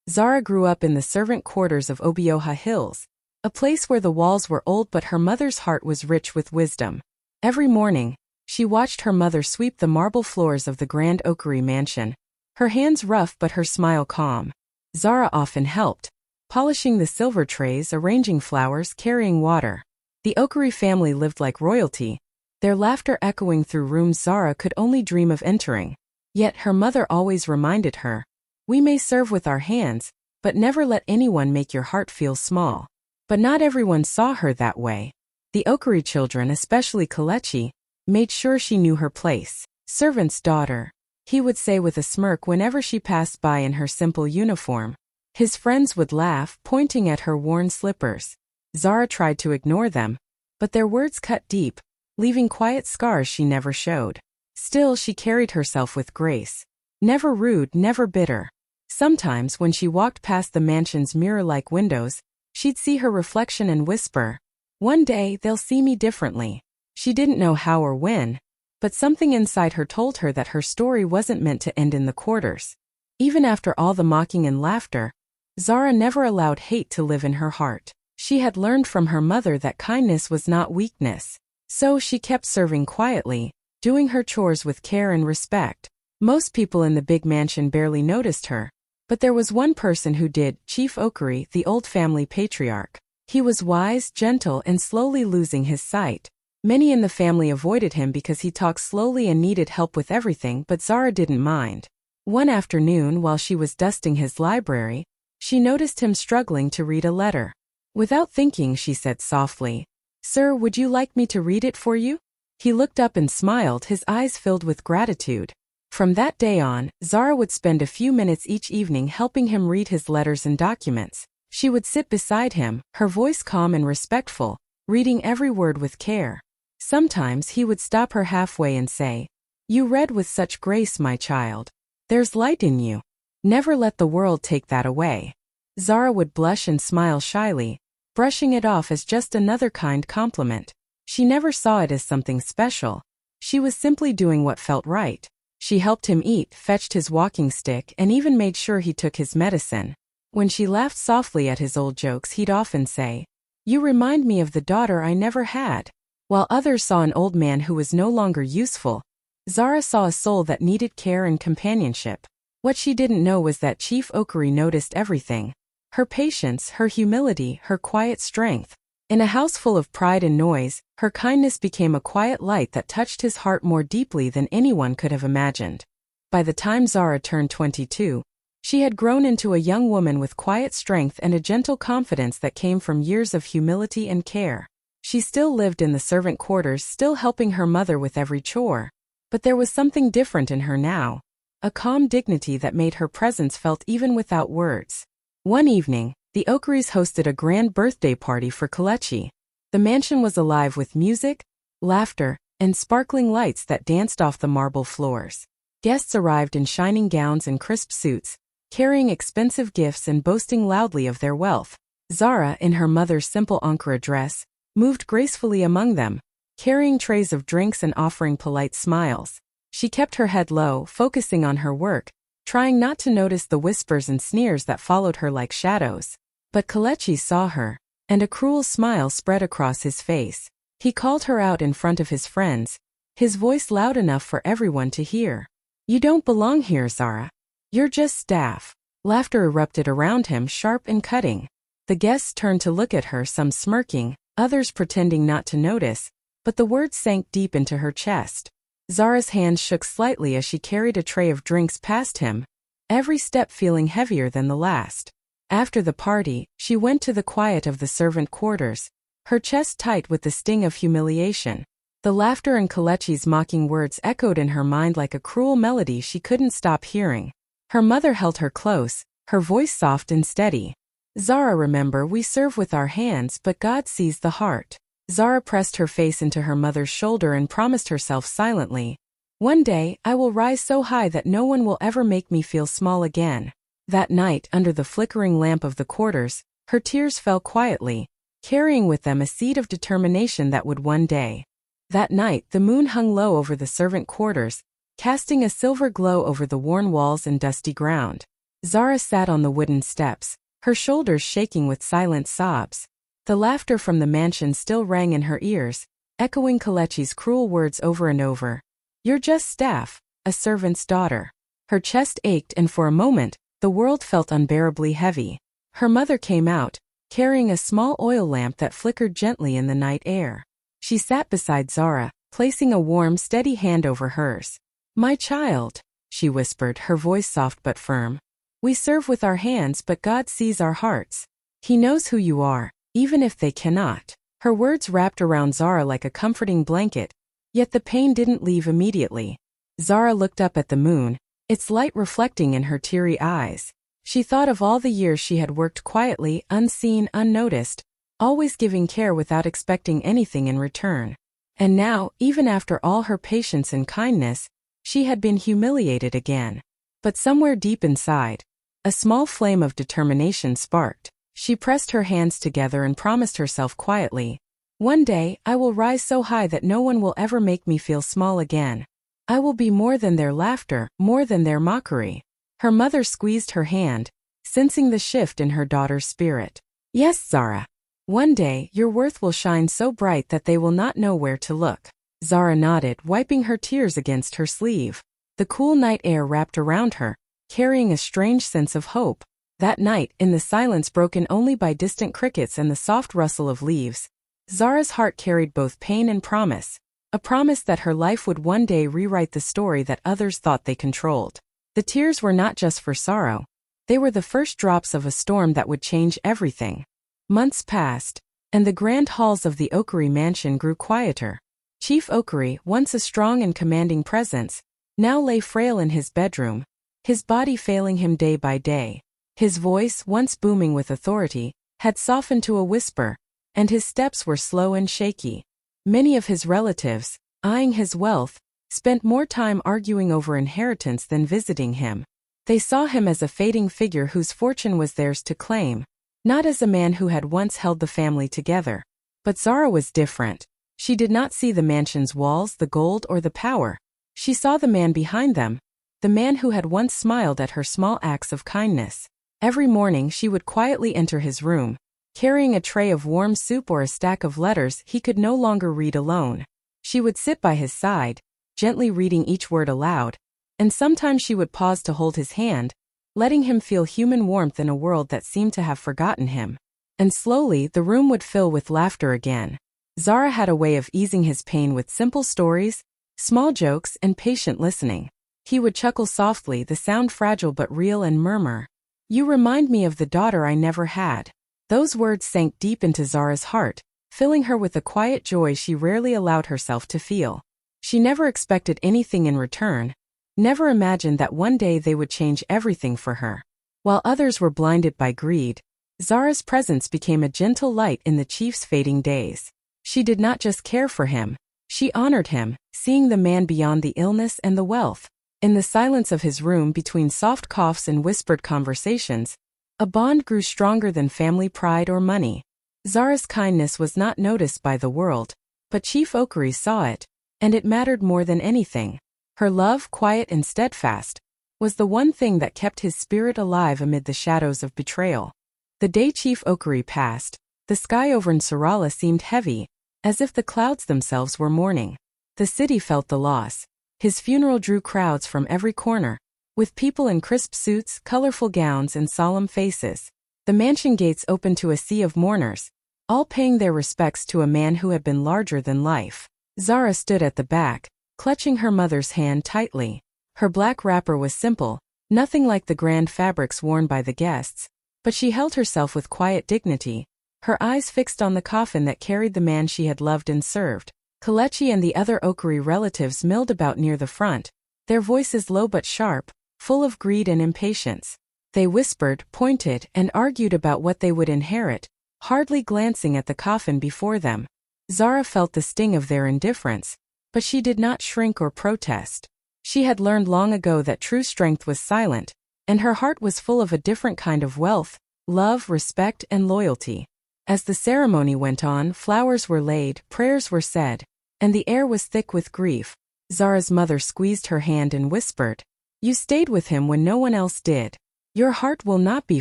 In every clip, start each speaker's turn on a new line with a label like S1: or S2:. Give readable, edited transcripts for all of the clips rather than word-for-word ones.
S1: Zara grew up in the servant quarters of Obioha Hills, a place where the walls were old but her mother's heart was rich with wisdom. Every morning, she watched her mother sweep the marble floors of the grand Okiri mansion, her hands rough but her smile calm. Zara often helped, polishing the silver trays, arranging flowers, carrying water. The Okiri family lived like royalty, their laughter echoing through rooms Zara could only dream of entering. Yet her mother always reminded her, "We may serve with our hands, but never let anyone make your heart feel small." But not everyone saw her that way. The Okiri children, especially Kelechi, made sure she knew her place. "Servant's daughter," he would say with a smirk whenever she passed by in her simple uniform. His friends would laugh, pointing at her worn slippers. Zara tried to ignore them, but their words cut deep, leaving quiet scars she never showed. Still, she carried herself with grace. Never rude, never bitter. Sometimes, when she walked past the mansion's mirror-like windows, she'd see her reflection and whisper, "One day, they'll see me differently." She didn't know how or when, but something inside her told her that her story wasn't meant to end in the quarters. Even after all the mocking and laughter, Zara never allowed hate to live in her heart. She had learned from her mother that kindness was not weakness. So she kept serving quietly, doing her chores with care and respect. Most people in the big mansion barely noticed her, but there was one person who did, Chief Okiri, the old family patriarch. He was wise, gentle, and slowly losing his sight. Many in the family avoided him because he talked slowly and needed help with everything, but Zara didn't mind. One afternoon, while she was dusting his library, she noticed him struggling to read a letter. Without thinking, she said softly, "Sir, would you like me to read it for you?" He looked up and smiled, his eyes filled with gratitude. From that day on, Zara would spend a few minutes each evening helping him read his letters and documents. She would sit beside him, her voice calm and respectful, reading every word with care. Sometimes he would stop her halfway and say, "You read with such grace, my child. There's light in you. Never let the world take that away." Zara would blush and smile shyly, brushing it off as just another kind compliment. She never saw it as something special. She was simply doing what felt right. She helped him eat, fetched his walking stick, and even made sure he took his medicine. When she laughed softly at his old jokes, he'd often say, "You remind me of the daughter I never had." While others saw an old man who was no longer useful, Zara saw a soul that needed care and companionship. What she didn't know was that Chief Okiri noticed everything. Her patience, her humility, her quiet strength. In a house full of pride and noise, her kindness became a quiet light that touched his heart more deeply than anyone could have imagined. By the time Zara turned 22, she had grown into a young woman with quiet strength and a gentle confidence that came from years of humility and care. She still lived in the servant quarters, still helping her mother with every chore. But there was something different in her now, a calm dignity that made her presence felt even without words. One evening, the Okiris hosted a grand birthday party for Kelechi. The mansion was alive with music, laughter, and sparkling lights that danced off the marble floors. Guests arrived in shining gowns and crisp suits, carrying expensive gifts and boasting loudly of their wealth. Zara, in her mother's simple Ankara dress, moved gracefully among them, carrying trays of drinks and offering polite smiles. She kept her head low, focusing on her work, trying not to notice the whispers and sneers that followed her like shadows. But Kelechi saw her, and a cruel smile spread across his face. He called her out in front of his friends, his voice loud enough for everyone to hear. "You don't belong here, Zara. You're just staff." Laughter erupted around him, sharp and cutting. The guests turned to look at her, some smirking, others pretending not to notice, but the words sank deep into her chest. Zara's hands shook slightly as she carried a tray of drinks past him, every step feeling heavier than the last. After the party, she went to the quiet of the servant quarters, her chest tight with the sting of humiliation. The laughter and Kelechi's mocking words echoed in her mind like a cruel melody she couldn't stop hearing. Her mother held her close, her voice soft and steady. "Zara, remember, we serve with our hands, but God sees the heart." Zara pressed her face into her mother's shoulder and promised herself silently, "One day, I will rise so high that no one will ever make me feel small again." That night, under the flickering lamp of the quarters, her tears fell quietly, carrying with them a seed of determination that would one day. That night, the moon hung low over the servant quarters, casting a silver glow over the worn walls and dusty ground. Zara sat on the wooden steps, her shoulders shaking with silent sobs. The laughter from the mansion still rang in her ears, echoing Kelechi's cruel words over and over. "You're just staff, a servant's daughter." Her chest ached and for a moment, the world felt unbearably heavy. Her mother came out, carrying a small oil lamp that flickered gently in the night air. She sat beside Zara, placing a warm, steady hand over hers. "My child," she whispered, her voice soft but firm. "We serve with our hands, but God sees our hearts. He knows who you are, even if they cannot." Her words wrapped around Zara like a comforting blanket, yet the pain didn't leave immediately. Zara looked up at the moon, its light reflecting in her teary eyes. She thought of all the years she had worked quietly, unseen, unnoticed, always giving care without expecting anything in return. And now, even after all her patience and kindness, she had been humiliated again. But somewhere deep inside, a small flame of determination sparked. She pressed her hands together and promised herself quietly, "One day, I will rise so high that no one will ever make me feel small again. I will be more than their laughter, more than their mockery." Her mother squeezed her hand, sensing the shift in her daughter's spirit. "Yes, Zara. One day, your worth will shine so bright that they will not know where to look." Zara nodded, wiping her tears against her sleeve. The cool night air wrapped around her, carrying a strange sense of hope. That night, in the silence broken only by distant crickets and the soft rustle of leaves, Zara's heart carried both pain and promise. A promise that her life would one day rewrite the story that others thought they controlled. The tears were not just for sorrow. They were the first drops of a storm that would change everything. Months passed, and the grand halls of the Okery mansion grew quieter. Chief Okery, once a strong and commanding presence, now lay frail in his bedroom, his body failing him day by day. His voice, once booming with authority, had softened to a whisper, and his steps were slow and shaky. Many of his relatives, eyeing his wealth, spent more time arguing over inheritance than visiting him. They saw him as a fading figure whose fortune was theirs to claim, not as a man who had once held the family together. But Zara was different. She did not see the mansion's walls, the gold, or the power. She saw the man behind them, the man who had once smiled at her small acts of kindness. Every morning she would quietly enter his room, carrying a tray of warm soup or a stack of letters he could no longer read alone. She would sit by his side, gently reading each word aloud, and sometimes she would pause to hold his hand, letting him feel human warmth in a world that seemed to have forgotten him. And slowly the room would fill with laughter again. Zara had a way of easing his pain with simple stories, small jokes, and patient listening. He would chuckle softly, the sound fragile but real, and murmur, "You remind me of the daughter I never had." Those words sank deep into Zara's heart, filling her with a quiet joy she rarely allowed herself to feel. She never expected anything in return, never imagined that one day they would change everything for her. While others were blinded by greed, Zara's presence became a gentle light in the chief's fading days. She did not just care for him, she honored him, seeing the man beyond the illness and the wealth. In the silence of his room, between soft coughs and whispered conversations, a bond grew stronger than family pride or money. Zara's kindness was not noticed by the world, but Chief Okery saw it, and it mattered more than anything. Her love, quiet and steadfast, was the one thing that kept his spirit alive amid the shadows of betrayal. The day Chief Okery passed, the sky over Nsarala seemed heavy, as if the clouds themselves were mourning. The city felt the loss. His funeral drew crowds from every corner, with people in crisp suits, colorful gowns, and solemn faces. The mansion gates opened to a sea of mourners, all paying their respects to a man who had been larger than life. Zara stood at the back, clutching her mother's hand tightly. Her black wrapper was simple, nothing like the grand fabrics worn by the guests, but she held herself with quiet dignity, her eyes fixed on the coffin that carried the man she had loved and served. Kelechi and the other Okery relatives milled about near the front, their voices low but sharp, full of greed and impatience. They whispered, pointed, and argued about what they would inherit, hardly glancing at the coffin before them. Zara felt the sting of their indifference, but she did not shrink or protest. She had learned long ago that true strength was silent, and her heart was full of a different kind of wealth, love, respect, and loyalty. As the ceremony went on, flowers were laid, prayers were said, and the air was thick with grief. Zara's mother squeezed her hand and whispered, "You stayed with him when no one else did. Your heart will not be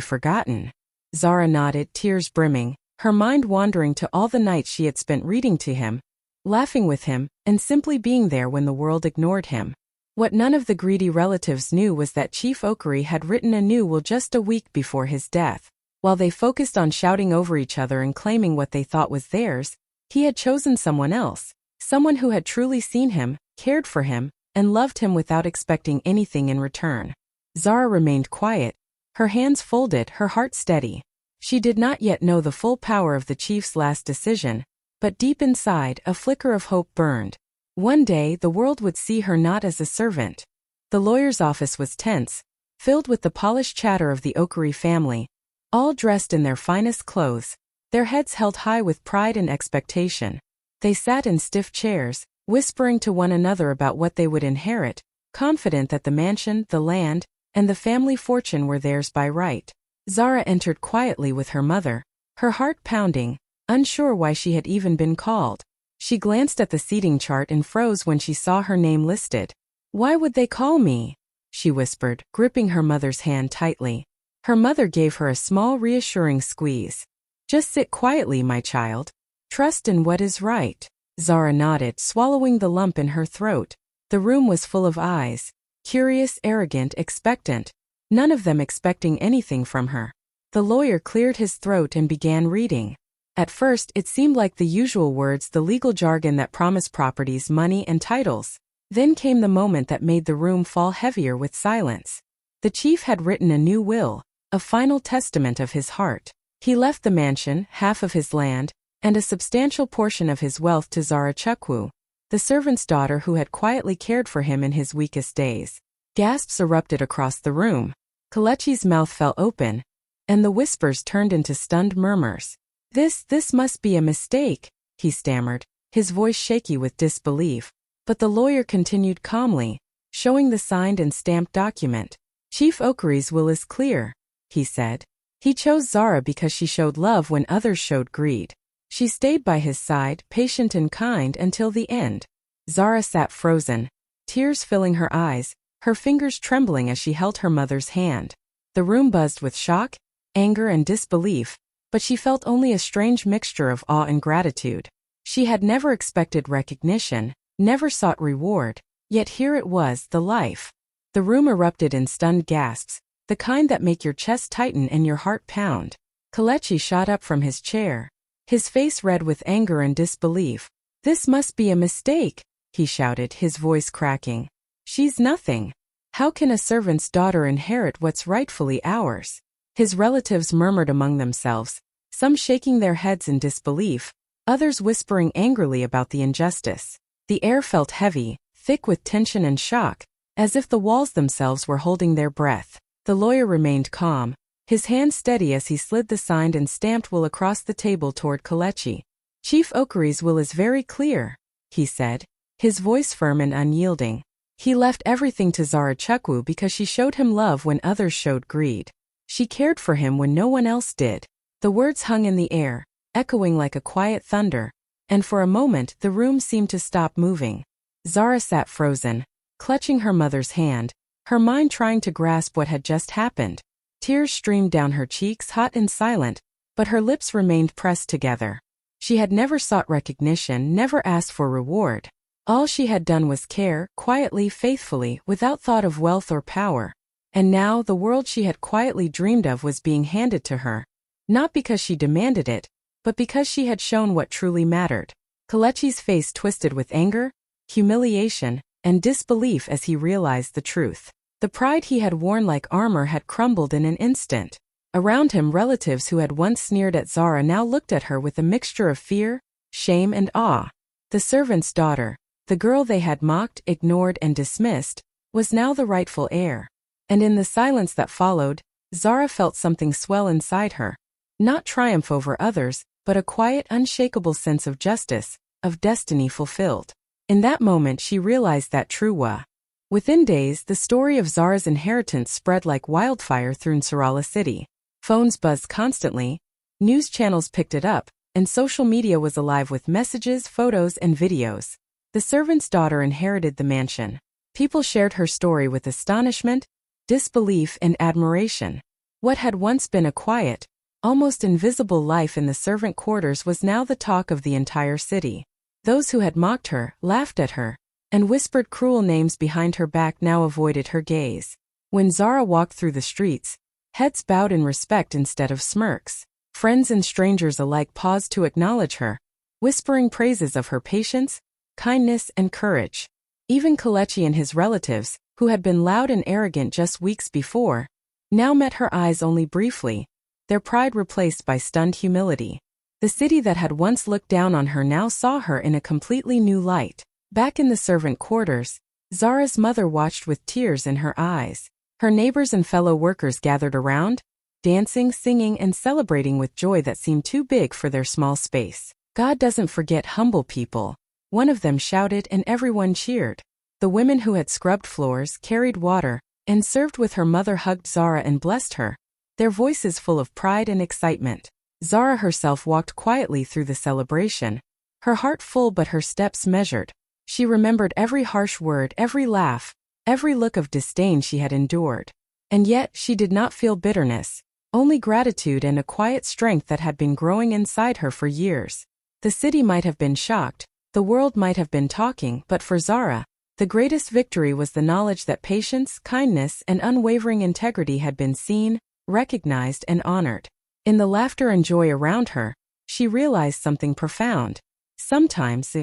S1: forgotten. Zara nodded, tears brimming, her mind wandering to all the nights she had spent reading to him, laughing with him, and simply being there when the world ignored him. What none of the greedy relatives knew was that Chief Okiri had written a new will just a week before his death. While they focused on shouting over each other and claiming what they thought was theirs, he had chosen someone else, someone who had truly seen him, cared for him, and loved him without expecting anything in return. Zara remained quiet, her hands folded, her heart steady. She did not yet know the full power of the chief's last decision, but deep inside, a flicker of hope burned. One day, the world would see her not as a servant. The lawyer's office was tense, filled with the polished chatter of the Okiri family, all dressed in their finest clothes, their heads held high with pride and expectation. They sat in stiff chairs, whispering to one another about what they would inherit, confident that the mansion, the land, and the family fortune were theirs by right. Zara entered quietly with her mother, her heart pounding, unsure why she had even been called. She glanced at the seating chart and froze when she saw her name listed. "Why would they call me?" she whispered, gripping her mother's hand tightly. Her mother gave her a small reassuring squeeze. "Just sit quietly, my child. Trust in what is right." Zara nodded, swallowing the lump in her throat. The room was full of eyes, curious, arrogant, expectant, none of them expecting anything from her. The lawyer cleared his throat and began reading. At first, it seemed like the usual words, the legal jargon that promised properties, money, and titles. Then came the moment that made the room fall heavier with silence. The chief had written a new will, a final testament of his heart. He left the mansion, half of his land, and a substantial portion of his wealth to Zara Chukwu, the servant's daughter who had quietly cared for him in his weakest days. Gasps erupted across the room. Kelechi's mouth fell open, and the whispers turned into stunned murmurs. This must be a mistake," he stammered, his voice shaky with disbelief. But the lawyer continued calmly, showing the signed and stamped document. "Chief Okiri's will is clear," he said. "He chose Zara because she showed love when others showed greed. She stayed by his side, patient and kind, until the end." Zara sat frozen, tears filling her eyes, her fingers trembling as she held her mother's hand. The room buzzed with shock, anger, and disbelief, but she felt only a strange mixture of awe and gratitude. She had never expected recognition, never sought reward, yet here it was, the life. The room erupted in stunned gasps, the kind that make your chest tighten and your heart pound. Kelechi shot up from his chair, his face red with anger and disbelief. "This must be a mistake," he shouted, his voice cracking. "She's nothing. How can a servant's daughter inherit what's rightfully ours?" His relatives murmured among themselves, some shaking their heads in disbelief, others whispering angrily about the injustice. The air felt heavy, thick with tension and shock, as if the walls themselves were holding their breath. The lawyer remained calm, his hand steady as he slid the signed and stamped will across the table toward Kelechi. "Chief Okiri's will is very clear," he said, his voice firm and unyielding. "He left everything to Zara Chukwu because she showed him love when others showed greed. She cared for him when no one else did." The words hung in the air, echoing like a quiet thunder, and for a moment the room seemed to stop moving. Zara sat frozen, clutching her mother's hand, her mind trying to grasp what had just happened. Tears streamed down her cheeks, hot and silent, but her lips remained pressed together. She had never sought recognition, never asked for reward. All she had done was care, quietly, faithfully, without thought of wealth or power. And now the world she had quietly dreamed of was being handed to her. Not because she demanded it, but because she had shown what truly mattered. Kelechi's face twisted with anger, humiliation, and disbelief as he realized the truth. The pride he had worn like armor had crumbled in an instant. Around him, relatives who had once sneered at Zara now looked at her with a mixture of fear, shame, and awe. The servant's daughter, the girl they had mocked, ignored, and dismissed, was now the rightful heir. And in the silence that followed, Zara felt something swell inside her. Not triumph over others, but a quiet, unshakable sense of justice, of destiny fulfilled. In that moment she realized that true wa. Within days, the story of Zara's inheritance spread like wildfire through Nsarala City. Phones buzzed constantly, news channels picked it up, and social media was alive with messages, photos, and videos. The servant's daughter inherited the mansion. People shared her story with astonishment, disbelief, and admiration. What had once been a quiet, almost invisible life in the servant quarters was now the talk of the entire city. Those who had mocked her, laughed at her, and whispered cruel names behind her back now avoided her gaze. When Zara walked through the streets, heads bowed in respect instead of smirks. Friends and strangers alike paused to acknowledge her, whispering praises of her patience, kindness, and courage. Even Kelechi and his relatives, who had been loud and arrogant just weeks before, now met her eyes only briefly, their pride replaced by stunned humility. The city that had once looked down on her now saw her in a completely new light. Back in the servant quarters, Zara's mother watched with tears in her eyes. Her neighbors and fellow workers gathered around, dancing, singing, and celebrating with joy that seemed too big for their small space. God doesn't forget humble people, one of them shouted, and everyone cheered. The women who had scrubbed floors, carried water, and served with her mother hugged Zara and blessed her, their voices full of pride and excitement. Zara herself walked quietly through the celebration, her heart full but her steps measured. She remembered every harsh word, every laugh, every look of disdain she had endured. And yet she did not feel bitterness, only gratitude and a quiet strength that had been growing inside her for years. The city might have been shocked, the world might have been talking, but for Zara, the greatest victory was the knowledge that patience, kindness, and unwavering integrity had been seen, recognized, and honored. In the laughter and joy around her, she realized something profound. Sometimes,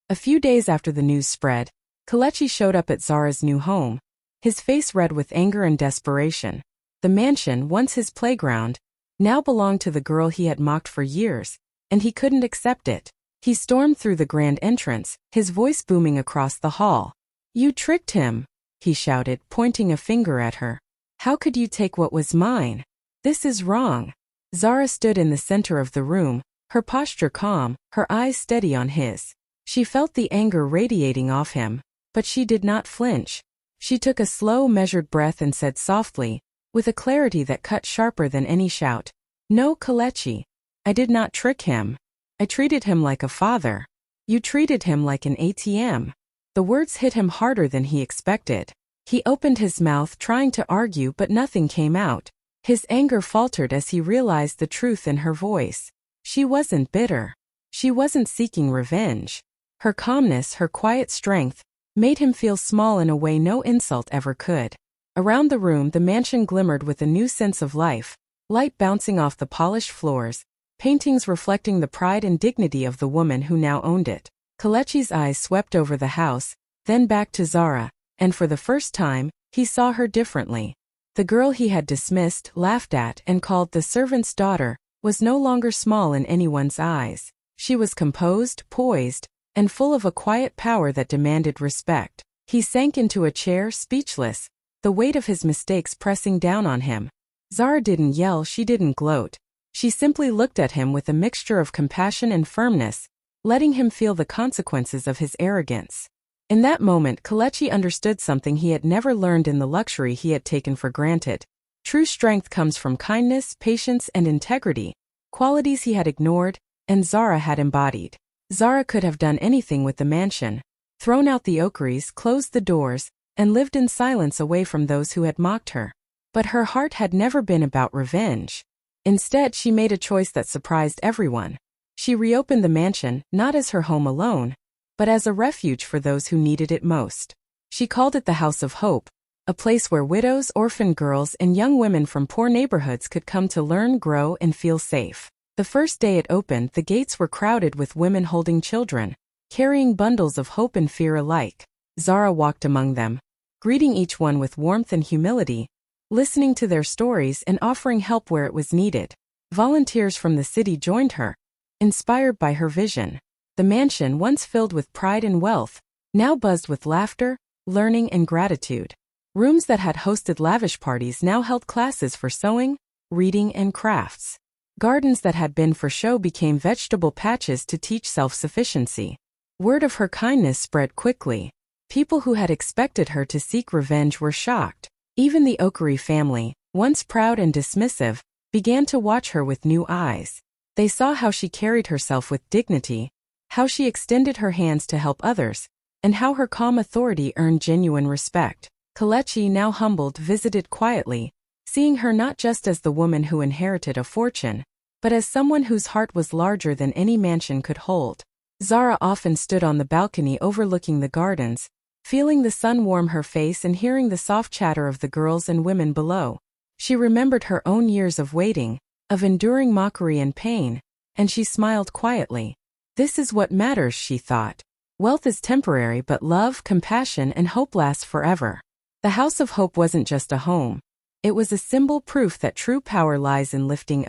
S1: a few days after the news spread, Kelechi showed up at Zara's new home, his face red with anger and desperation. The mansion, once his playground, now belonged to the girl he had mocked for years, and he couldn't accept it. He stormed through the grand entrance, his voice booming across the hall. "You tricked him," he shouted, pointing a finger at her. "How could you take what was mine? This is wrong." Zara stood in the center of the room, her posture calm, her eyes steady on his. She felt the anger radiating off him, but she did not flinch. She took a slow, measured breath and said softly, with a clarity that cut sharper than any shout, "No, Kelechi, I did not trick him. I treated him like a father. You treated him like an ATM." The words hit him harder than he expected. He opened his mouth trying to argue, but nothing came out. His anger faltered as he realized the truth in her voice. She wasn't bitter. She wasn't seeking revenge. Her calmness, her quiet strength, made him feel small in a way no insult ever could. Around the room, the mansion glimmered with a new sense of life, light bouncing off the polished floors, paintings reflecting the pride and dignity of the woman who now owned it. Kelechi's eyes swept over the house, then back to Zara, and for the first time, he saw her differently. The girl he had dismissed, laughed at, and called the servant's daughter, was no longer small in anyone's eyes. She was composed, poised, and full of a quiet power that demanded respect. He sank into a chair, speechless, the weight of his mistakes pressing down on him. Zara didn't yell, she didn't gloat. She simply looked at him with a mixture of compassion and firmness, letting him feel the consequences of his arrogance. In that moment, Kelechi understood something he had never learned in the luxury he had taken for granted. True strength comes from kindness, patience, and integrity, qualities he had ignored, and Zara had embodied. Zara could have done anything with the mansion, thrown out the oakeries, closed the doors, and lived in silence away from those who had mocked her. But her heart had never been about revenge. Instead, she made a choice that surprised everyone. She reopened the mansion, not as her home alone, but as a refuge for those who needed it most. She called it the House of Hope, a place where widows, orphan girls, and young women from poor neighborhoods could come to learn, grow, and feel safe. The first day it opened, the gates were crowded with women holding children, carrying bundles of hope and fear alike. Zara walked among them, greeting each one with warmth and humility, listening to their stories and offering help where it was needed. Volunteers from the city joined her, inspired by her vision. The mansion, once filled with pride and wealth, now buzzed with laughter, learning, and gratitude. Rooms that had hosted lavish parties now held classes for sewing, reading, and crafts. Gardens that had been for show became vegetable patches to teach self-sufficiency. Word of her kindness spread quickly. People who had expected her to seek revenge were shocked. Even the Oakary family, once proud and dismissive, began to watch her with new eyes. They saw how she carried herself with dignity, how she extended her hands to help others, and how her calm authority earned genuine respect. Kelechi, now humbled, visited quietly, seeing her not just as the woman who inherited a fortune, but as someone whose heart was larger than any mansion could hold. Zara often stood on the balcony overlooking the gardens, feeling the sun warm her face and hearing the soft chatter of the girls and women below. She remembered her own years of waiting, of enduring mockery and pain, and she smiled quietly. This is what matters, she thought. Wealth is temporary, but love, compassion, and hope last forever. The House of Hope wasn't just a home. It was a symbol proof that true power lies in lifting.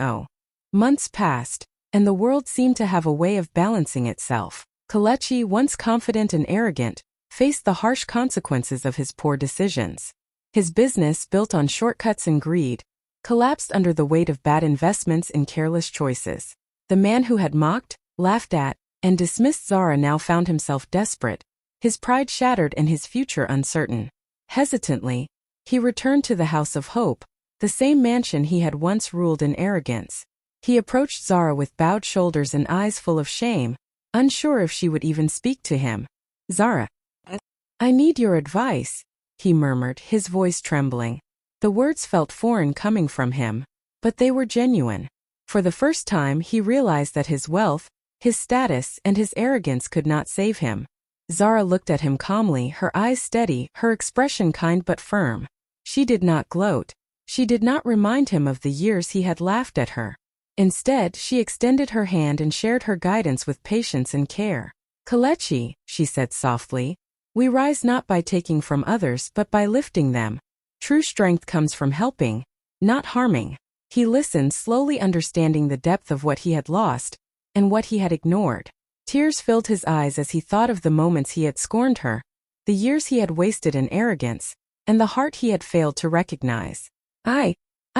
S1: Months passed, and the world seemed to have a way of balancing itself. Kelechi, once confident and arrogant, faced the harsh consequences of his poor decisions. His business, built on shortcuts and greed, collapsed under the weight of bad investments and careless choices. The man who had mocked, laughed at, and dismissed Zara now found himself desperate, his pride shattered and his future uncertain. Hesitantly, he returned to the House of Hope, the same mansion he had once ruled in arrogance. He approached Zara with bowed shoulders and eyes full of shame, unsure if she would even speak to him. "Zara, I need your advice," he murmured, his voice trembling. The words felt foreign coming from him, but they were genuine. For the first time he realized that his wealth, his status, and his arrogance could not save him. Zara looked at him calmly, her eyes steady, her expression kind but firm. She did not gloat. She did not remind him of the years he had laughed at her. Instead, she extended her hand and shared her guidance with patience and care. "Kelechi," she said softly, "we rise not by taking from others but by lifting them. True strength comes from helping, not harming." He listened, slowly understanding the depth of what he had lost, and what he had ignored. Tears filled his eyes as he thought of the moments he had scorned her, the years he had wasted in arrogance, and the heart he had failed to recognize. I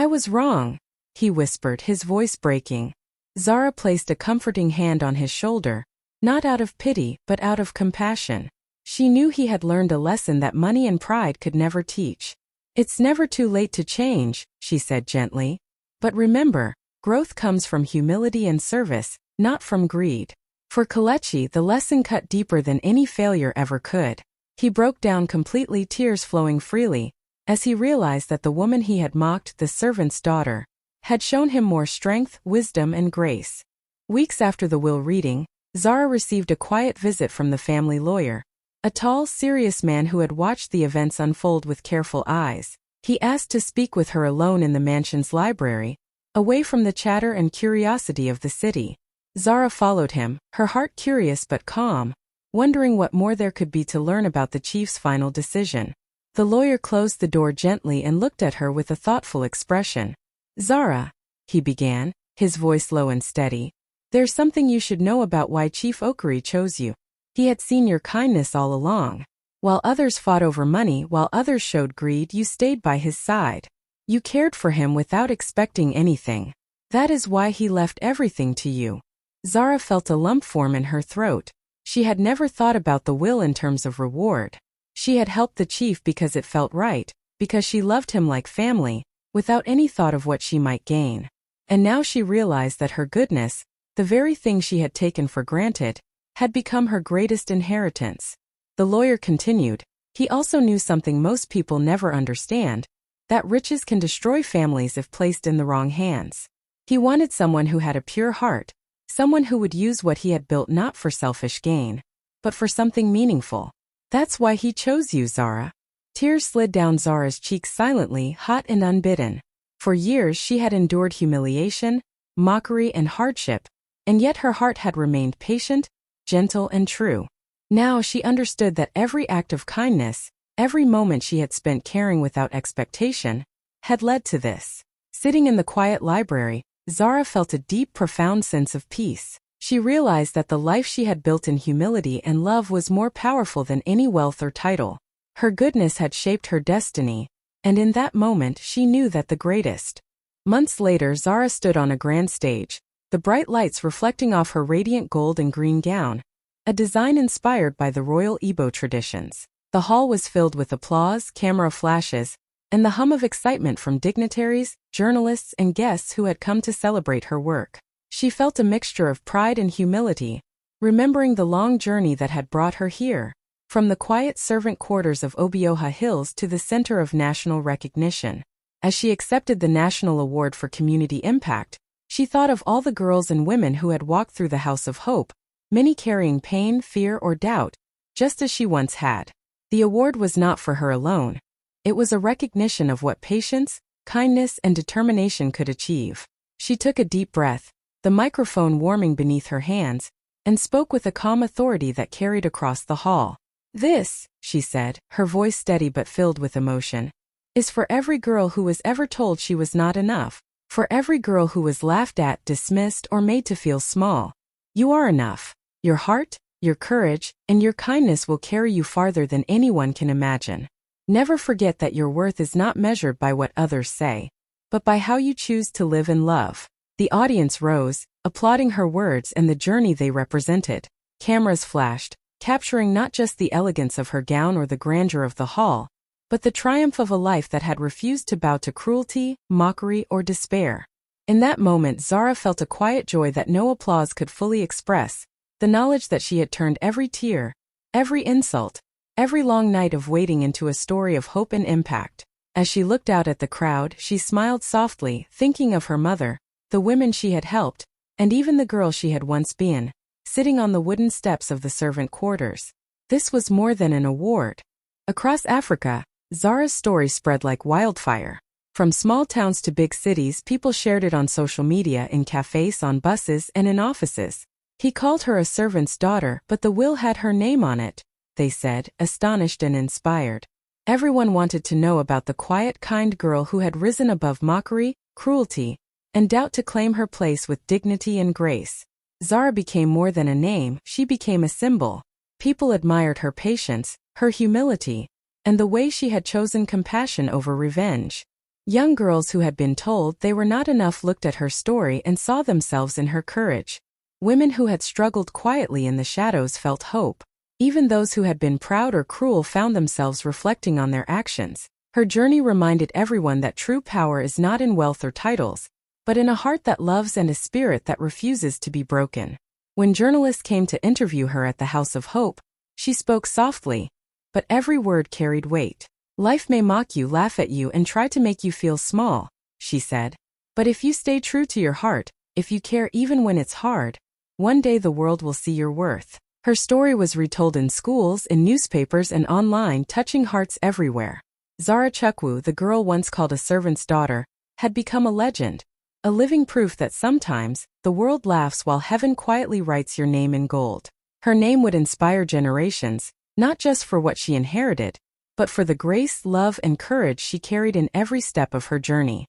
S1: was wrong," he whispered, his voice breaking. Zara placed a comforting hand on his shoulder, not out of pity but out of compassion. She knew he had learned a lesson that money and pride could never teach. "It's never too late to change," she said gently. "But remember, growth comes from humility and service, not from greed." For Kelechi, the lesson cut deeper than any failure ever could. He broke down completely, tears flowing freely, as he realized that the woman he had mocked, the servant's daughter, had shown him more strength, wisdom, and grace. Weeks after the will reading, Zara received a quiet visit from the family lawyer, a tall, serious man who had watched the events unfold with careful eyes. He asked to speak with her alone in the mansion's library, away from the chatter and curiosity of the city. Zara followed him, her heart curious but calm, wondering what more there could be to learn about the chief's final decision. The lawyer closed the door gently and looked at her with a thoughtful expression. "Zara," he began, his voice low and steady, "there's something you should know about why Chief Okiri chose you. He had seen your kindness all along. While others fought over money, while others showed greed, you stayed by his side. You cared for him without expecting anything. That is why he left everything to you." Zara felt a lump form in her throat. She had never thought about the will in terms of reward. She had helped the chief because it felt right, because she loved him like family, without any thought of what she might gain. And now she realized that her goodness, the very thing she had taken for granted, had become her greatest inheritance. The lawyer continued, "He also knew something most people never understand, that riches can destroy families if placed in the wrong hands. He wanted someone who had a pure heart, someone who would use what he had built not for selfish gain, but for something meaningful. That's why he chose you, Zara." Tears slid down Zara's cheeks silently, hot and unbidden. For years she had endured humiliation, mockery, and hardship, and yet her heart had remained patient, gentle, and true. Now she understood that every act of kindness, every moment she had spent caring without expectation, had led to this. Sitting in the quiet library, Zara felt a deep, profound sense of peace. She realized that the life she had built in humility and love was more powerful than any wealth or title. Her goodness had shaped her destiny, and in that moment she knew that the greatest. Months later, Zara stood on a grand stage, the bright lights reflecting off her radiant gold and green gown, a design inspired by the royal Igbo traditions. The hall was filled with applause, camera flashes, and the hum of excitement from dignitaries, journalists, and guests who had come to celebrate her work. She felt a mixture of pride and humility, remembering the long journey that had brought her here, from the quiet servant quarters of Obioha Hills to the center of national recognition. As she accepted the National Award for Community Impact, she thought of all the girls and women who had walked through the House of Hope, many carrying pain, fear, or doubt, just as she once had. The award was not for her alone. It was a recognition of what patience, kindness, and determination could achieve. She took a deep breath, the microphone warming beneath her hands, and spoke with a calm authority that carried across the hall. "This," she said, her voice steady but filled with emotion, "is for every girl who was ever told she was not enough, for every girl who was laughed at, dismissed, or made to feel small. You are enough. Your heart, your courage, and your kindness will carry you farther than anyone can imagine. Never forget that your worth is not measured by what others say, but by how you choose to live and love." The audience rose, applauding her words and the journey they represented. Cameras flashed, capturing not just the elegance of her gown or the grandeur of the hall, but the triumph of a life that had refused to bow to cruelty, mockery, or despair. In that moment, Zara felt a quiet joy that no applause could fully express, the knowledge that she had turned every tear, every insult, every long night of waiting into a story of hope and impact. As she looked out at the crowd, she smiled softly, thinking of her mother, the women she had helped, and even the girl she had once been, sitting on the wooden steps of the servant quarters. This was more than an award. Across Africa, Zara's story spread like wildfire. From small towns to big cities, people shared it on social media, in cafes, on buses, and in offices. "He called her a servant's daughter, but the will had her name on it," they said, astonished and inspired. Everyone wanted to know about the quiet, kind girl who had risen above mockery, cruelty, and doubt to claim her place with dignity and grace. Zara became more than a name, she became a symbol. People admired her patience, her humility, and the way she had chosen compassion over revenge. Young girls who had been told they were not enough looked at her story and saw themselves in her courage. Women who had struggled quietly in the shadows felt hope. Even those who had been proud or cruel found themselves reflecting on their actions. Her journey reminded everyone that true power is not in wealth or titles, but in a heart that loves and a spirit that refuses to be broken. When journalists came to interview her at the House of Hope, she spoke softly, but every word carried weight. "Life may mock you, laugh at you, and try to make you feel small," she said. "But if you stay true to your heart, if you care even when it's hard, one day the world will see your worth." Her story was retold in schools, in newspapers, and online, touching hearts everywhere. Zara Chukwu, the girl once called a servant's daughter, had become a legend, a living proof that sometimes the world laughs while heaven quietly writes your name in gold. Her name would inspire generations, not just for what she inherited, but for the grace, love, and courage she carried in every step of her journey.